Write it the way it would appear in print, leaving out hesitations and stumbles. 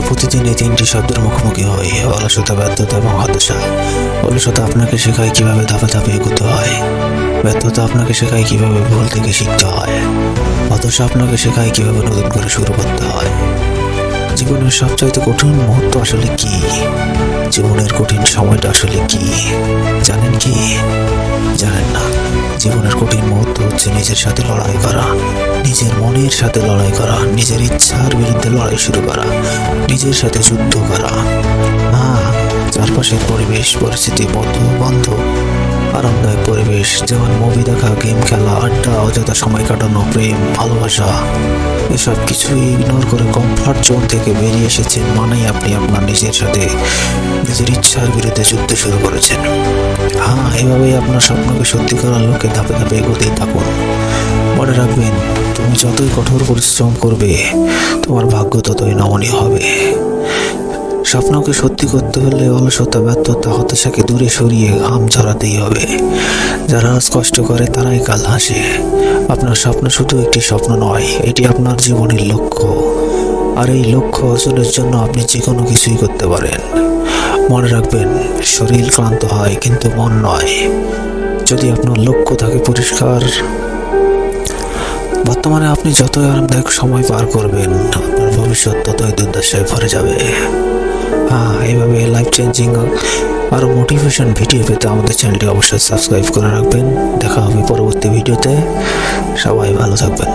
প্রতিদিন এই তিনটি শব্দের মুখোমুখি হই: অলসতা, ব্যর্থতা এবং হতাশা। অলসতা আপনাকে শেখায় কিভাবে ধাপে ধাপে এগোতে হয়। ব্যর্থতা আপনাকে শেখায় কিভাবে ভুল থেকে শিখতে হয়। হতাশা আপনাকে শেখায় কিভাবে নতুন করে শুরু করতে হয়। জীবনের সবচাইতে কঠিন মুহূর্ত আসলে কি? জীবনের কঠিন সময়টা আসলে কি জানেন কি? জানেন না। জীবনের কঠিন মুহূর্ত হচ্ছে নিজের সাথে লড়াই করা, নিজের মনের সাথে লড়াই করা, নিজের ইচ্ছার বিরুদ্ধে লড়াই শুরু করা, নিজের সাথে যুদ্ধ করা। চারপাশের পরিবেশ, পরিস্থিতি, বন্ধু বান্ধব, আরামদায়ক পরিবেশ, যেমন মুভি দেখা, গেম খেলা, আড্ডা, অযথা সময় কাটানো, প্রেম, ভালোবাসা, এসব কিছুই ইগনোর করে কমফর্ট জোন থেকে বেরিয়ে এসেছেন মানেই আপনি আপনার নিজের সাথে, নিজের ইচ্ছার বিরুদ্ধে যুদ্ধ শুরু করেছেন। এভাবেই আপনার স্বপ্নকে সত্যি করার লক্ষ্যে ধাপে ধাপে এগোতেই থাকুন। মনে রাখবেন, তুমি যতই কঠোর পরিশ্রম করবে, তোমার ভাগ্য ততই নমনীয় হবে। স্বপ্নকে সত্যি করতে হলে অলসতা, ব্যর্থতা, হতাশাকে দূরে সরিয়ে ঘাম ঝরাতেই হবে। যারা আজ কষ্ট করে তারাই কাল হাসে। আপনার স্বপ্ন শুধু একটি স্বপ্ন নয়, এটি আপনার জীবনের লক্ষ্য। আর এই লক্ষ্য অর্জনের জন্য আপনি যে কোনো কিছুই করতে পারেন। মনে রাখবেন, শরীর ক্লান্ত হয় কিন্তু মন নয়। যদি আপনার লক্ষ্য থাকে পরিষ্কার, বর্তমানে আপনি যতই আরামদায়ক সময় পার করবেন, আপনার ভবিষ্যৎ ততই দুর্দশায় ভরে যাবে। এইভাবে লাইফ চেঞ্জিং আরও মোটিভেশন ভিডিও পেতে আমাদের চ্যানেলটি অবশ্যই সাবস্ক্রাইব করে রাখবেন। দেখা হবে পরবর্তী ভিডিওতে। সবাই ভালো থাকবেন।